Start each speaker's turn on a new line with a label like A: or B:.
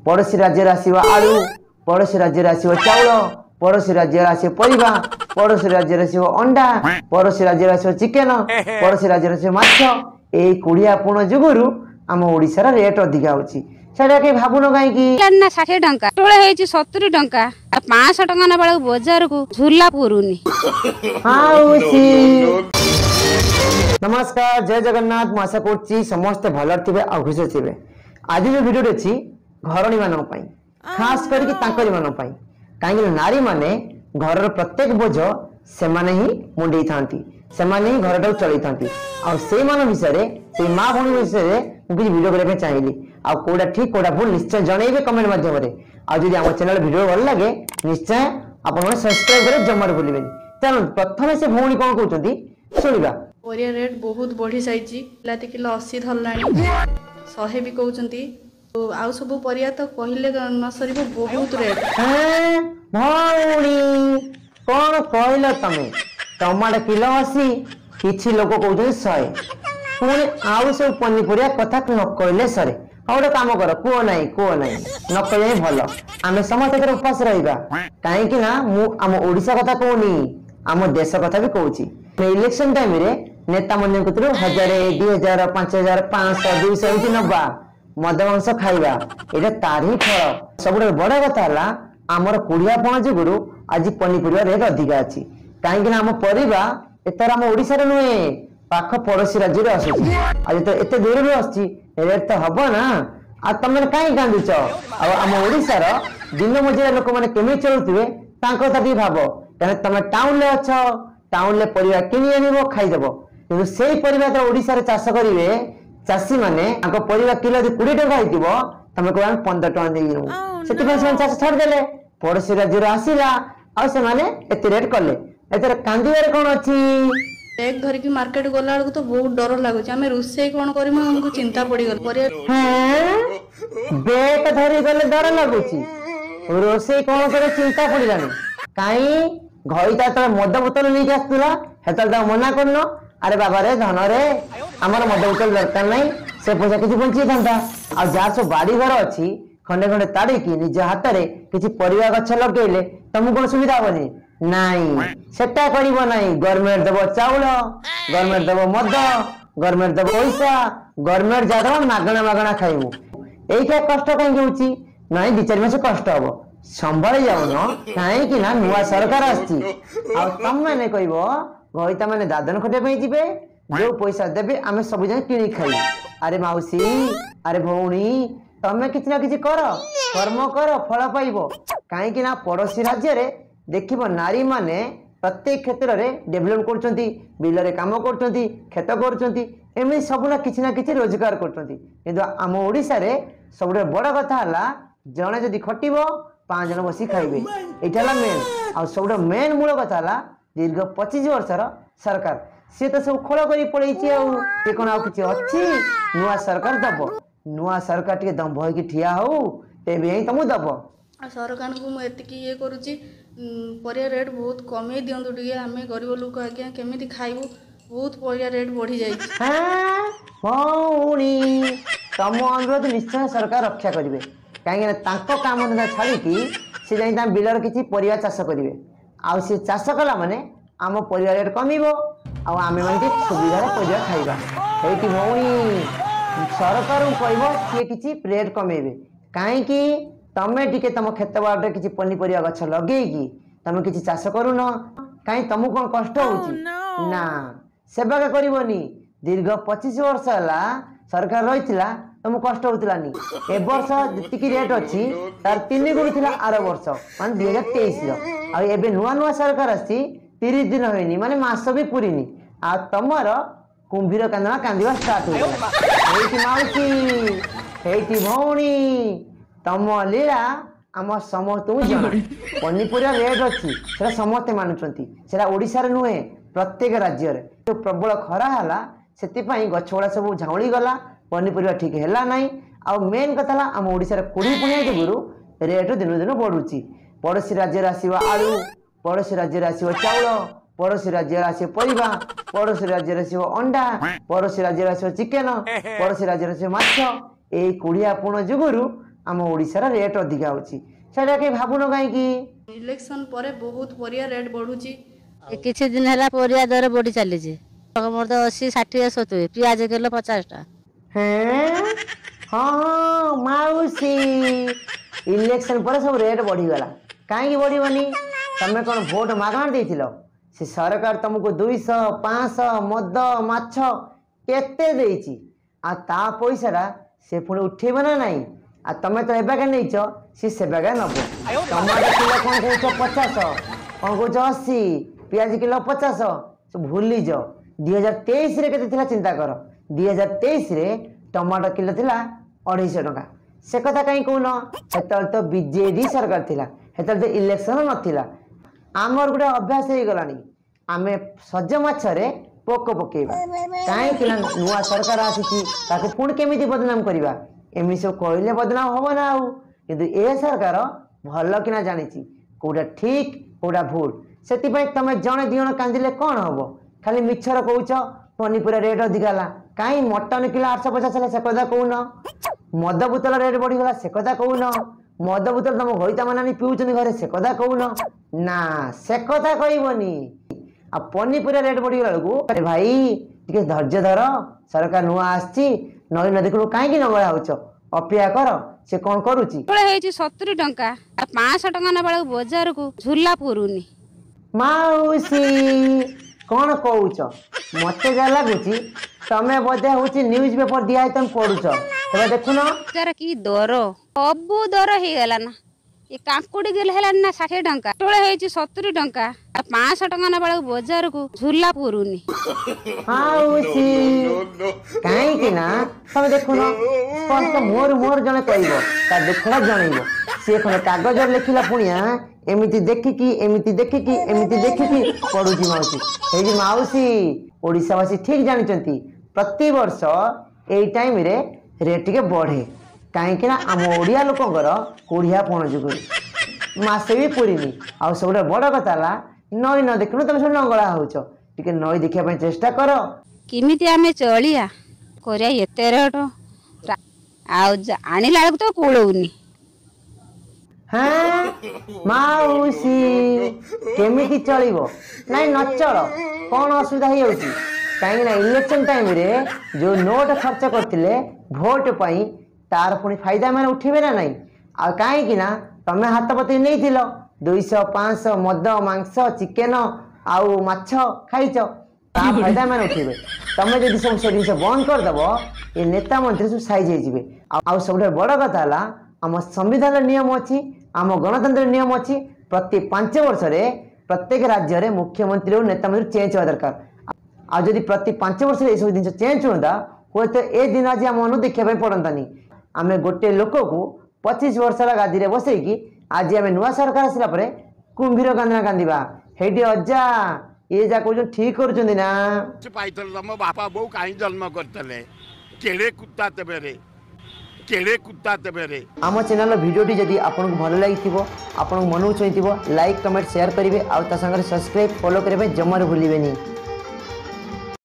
A: पड़ोसी राज्य आसो आलू, पड़ोसी राज्य आसो चाउल, पड़ोसी राज्य आसो परिबा, पड़ोसी राज्य आसो अंडा, पड़ोसी राज्य आसो चिकेन, पड़ोसी राज्य आसो माछ। ए कुड़ियापुण जुगुरु आम ओडिशार रेट अधिका होची। सेटा के भाबुन कहीं
B: ना 60 टंका टोळे हेची 70 टंका 500 टंका ना बाळा बाजार को झुला पुरुनी।
A: नमस्कार, जय जगन्नाथ। मु आशा करछि समस्त भलर थिबे आ खुश थिबे। आज जो वीडियो अछि घरणी मानन पई, खास करके तांकरी मानन पई। काहे नारी माने घरर प्रत्येक बोझ से माने ही मुंडई थांती, से माने ही घरटा चलै थांती। आ से मान विषय रे से मां भणी विषय रे मु कि वीडियो करबे चाहिली। आ कोडा ठीक कोडा भूल निश्चय जणैबे कमेंट माध्यम रे। आ जदि हम चैनल वीडियो भल लागे निश्चय आपन सब्सक्राइब करे जमर भूलिबेनी। चलो प्रथमे से भौणी कोन कहउछंती सुनिबा।
C: परिया रेट बहुत बढ़ी जाइए। बिलाती किलो 80 धरलाणी, 100 भी कहते। तो आउ सब परिया तो कहले न सर बहुत रेट।
A: भौणी कौन कहल तमें? टमाटर किलो 80, किछि लोक कहते 100। पुणी आउ सब पनीपरिया कथा न कहले सरे। गोटे काम कर, कुह ना न कह भल। आम समस्त उपास रहा कहीं आम ओडिशा कथा कहूनी, आम देश कथा भी कहूँ। इलेक्शन टाइम रे नेता मन 1000, 2000, 5000, 500, 200 एमती नवा मद मांस खाइबा, ये तार ही फल। सब बड़ कथा है आमर कुड़ियापण जुगुरु आज पनीपरिया रेट अधिका अच्छी। कहीं आम परिबा एतर आम ओडिशा नुहे पाख पड़ोसी राज्य आसूची। आज तो एत दूर आसची रेट तो हम ना। आ तुम कहीं कांदुच? आम ओडिशार दिन मजुरिया लोक मैंने केमी चलुवे कथा भाव। कहीं तुम टाउन में अच्छ, टाउन में परिवार किनी आनिबो खाइदेब। कि से परिवार तो ओडिशा चाष करेंगे चाषी मैंने परिवार किलो 20 टका होइतिबो तुम कह 15 टका देबो। से चाष छाड़देले, पड़ोसी राज्य आसला आ से माने एते रेट कले। एतर कांदिबार कोन अछि?
C: बैग धरिकी मार्केट गला बेलू तो बहुत डर लगुच। आम रोषे कौन कर हमको चिंता पड़गल।
A: बैग धरी गले डर लगुच, रोषे कौन कर चिंता पड़ानी। कहीं घईता तो मद बोतल नहीं आसला हेतल मना करन। अरे बाबा रे धन रे आमर मद बोतल दरकार नहीं, से पैसा किसी बंची था। आ जहाँ सब बाड़ी घर अच्छी खंडे खंडे ताड़िकी निज हाथ में किसी परिवा गछ लगे तुमको कौन सुविधा हेनी? नाई, सेटा करिबो नाई। गवर्नमेंट देबो चाउल, गवर्नमेंट देबो मद, गवर्नमेंट देबो पैसा, गवर्नमेंट जादब मागणा मागणा खाइबू। एइटा कष्ट कहीं होउची? नाई 2-4 मास कष्ट हबो, संभाली जाउन। कहीं ना नुआ सरकार आछि आ तुम माने कहबो गईता माने दादन खटे पे जिबे, जो पैसा देबे आमे सब जन किनी खाइ। अरे माउसी, अरे भौणी, तमे किछ ना किछ कर, कर्म कर, फल पाइबो। कहीं ना पड़ोसी राज्य रे देखिबो नारी माने प्रत्येक क्षेत्र में डेभलप करछंती, बिल रे काम करछंती, खेत करछंती, एमे सब ना किछ रोजगार करछंती। किंतु आम ओडिशा रे सबसे बड़ कथा हला जणे जदि खटिबो 5 जन बसी खाइबे। एटा हला मेन। आ सबसे मेन मूल कथा हला दीर्घ 25 वर्षर सरकार सी तो सब खोल कर पड़े। आउ कौन आउ कि अच्छी नुआ सरकार दब, नुआ सरकार टे दम भयकी ठिया हो तेबे तुमको दब।
C: सरकार को मुझे ये करुच्ची परिया रेट बहुत कमे दिंतु टे। आम गरीब लोक आज्ञा केमी खाइबू, बहुत परिया रेट बढ़ी जाए।
A: तुम अनुरोध निश्चय सरकार रक्षा करेंगे। कहीं काम धंदा छाड़ी सी जा बिलर किसी परिया चाष करेंगे। आउ सी चाष कला माने आम परिवार रेट कमिबो आमे माने सुविधा परिवार खाइबा। एठी भौणी सरकार कहबो सी किछि रेट कमेबे। काहे कि तमे टिके तम खेत बाटे किछि पनीपरिया गछ लगेकी तमे किछि चाष करूनो, काहे तुमको कोन कष्ट होउची? ना, सेवा का करिवोनी। दीर्घ 25 वर्ष हला सरकार रहितला तुमको कष्ट होतलानी। ए वर्ष जतिकी रेट अछि तार 3 गुण थिला आर वर्ष मान 2023 रो। आ एबे नुआ नुआ सरकार आसी 30 दिन होइनी, माने मास भी पुरीनी। आ तमर कुंभीर कांदना कांदिबा स्टार्ट हो गला। एठी माउसी, एठी भौणी, तम लीला आम समस्त जना। पनीपरिया रेट अच्छी से समस्ते मानुंट, से ओडिशा रे नुहे प्रत्येक राज्य रे। तो प्रबल खरा हला से गछ गुड़ा सब झाउली गला, पनीपरिया ठीक है ना। आ मेन कथा आम ओडिशा रे कोड़ी पुणिया जुगुरु रेट दिन दिन बढ़ुची। पड़ोसी राज्य आसो आलू, पड़ोसी राज्य आसो चाउल, पड़ोसी राज्य आसो परिबा, पड़ोसी राज्य आसो अंडा, पड़ोसी राज्य आसो चिकेन, पड़ोसी राज्य आसो माछ। ए कुड़ियापुण जुगुरु आम ओडिशार रेट अधिका होची सेटा के भाबुन काई की
C: इलेक्शन परे बहुत परिया रेट बढ़ुची
D: किछि दिन है परिया दर बढ़ी चली मोर तो 80 60 70 पियाज किलो 50 टा
A: हैं हाँ माउसी इलेक्शन पर सब रेट बढ़ी गला काई बढ़ीबनी तमे कोन वोट मागण देथिलो से सरकार तुमको 200 500 मद माछ केते देइची आ ता पैसा से पुणी उठेब ना नहीं आ तमे तो एबाके नहींच सी सेबाके नब टमाटो किलो कौन कौच 50 कौन कौच 80 पियाज किलो 50 सब भूली जाओ 2023 रे केते थिला चिंता कर 2023 रे टमाटो किलो थिला 250 टका से कथा कहीं कौन हेतल तो बीजेडी सरकार थिला हेतल तो इलेक्शन नथिला आमर गोटे अभ्यास हो गलानी आमे सज माछरे पोक पकेबा कहीं नुआ सरकार आसी ताको पुणी केमिति बदनाम करवा एमि सब कहले बदनाम हम ना आउ किंतु ए सरकार भल किना जानिछि कोडा ठीक कोडा भूल सेति पय तमे जणे दियण कांदिले कोन हबो खाली मिछर कहउछ पनीपुरा रेट अधिकाला कहीं मटन किलो 850 से कथा कहून मद बोतल रेट बढ़ीगला से कथा कहून मद बोतल तुम घईता मानी पिउछन घरे से कथा कहून ना से कथा कहबनी आ पनीपुरा रेट बढ़ीगला बेलू अरे भाई टिके धैर्य धर सरकार नुआ आसी नई न देखलु कहीं नगला होच अपेक्षा कर से कौन करुची
B: 70 टंका 500 टंका ना बेला बाजार को झूला पुरुनी
A: माउसी कौन कहूच मत जा लगुच तमे बोधे हूँ न्यूज पेपर दिया तुम पढ़ुच तबे देखुन
B: बाजार की दर सबू दर हो गला ना ये काकुड़ी किलो है ना 60 टंका 70 टंका 500 टंका ना बेला बाजार को झूला पुरुनी
A: माउसी कहीं ना तमे देखुन कौन तो मोर मोर जने कहबो ता देखला जणैबो से कोन कागज लिखिला पुनिया एमिति देखिकी एमिति देखिकी एमिति देखिकी पढ़ुची माउसी हे जी माउसी ओडिशावासी ठीक जानिचंती प्रति वर्ष एई टाइम रे रेट के बढ़े कहीं आम ओडिया लोकंकर कोढ़िया पण जुगुरी मासे भी पुरीनी आ सब बड़ कथा नई न देखनु तुम सब नंगला होच टिके नई देखिया चेष्टा कर
B: किमिति आमे चलिया करिया एते रेट आनिला बेलू तो कूलौनी
A: हाँ माउसी केमिति चलिबो नाइ न चल कौन असुविधा हो जाउची कहीं ना इलेक्शन टाइम रे जो नोट खर्च करथिले वोट पाई तार पुणी फायदा मैंने उठेबे ना नहीं आ कहीं ना तमे हाथ पति नहीं थिलो 200 500 मद मांस चिकेन आउ माछ खाइच ता फायदा मैंने उठेबे तमे जदि सब जिन बंद कर दबो ये नेता मंत्री सब साइज हो जिवे आ सब बड़ कथा है आम संविधान नियम अच्छी आम गणतंत्र नियम अच्छी प्रति 5 वर्ष रे प्रत्येक राज्य रे मुख्यमंत्री और नेता मंत्री चेंज होगा दरकार आ जदि प्रति 5 वर्ष ये सब जिन चेंज होता हुए तो ए दिन आज आम मन देखा पड़तानी आम गोटे लोक को 25 वर्ष गादी में बसईकि आज आम नुआ सरकार आसला कुंभीर कांदना कांदा हेटी अजा ये जा कह ठीक कर
E: बापा बो कहीं जन्म करते केड़े कुत्ता तेबे केड़े कुत्ता तेबे
A: आम चैनल भिडियोटी जदि आपको भल लगी आपन मन छुई लाइक कमेंट शेयर करेंगे आ सब्सक्राइब फॉलो करेंगे जमार भूलें।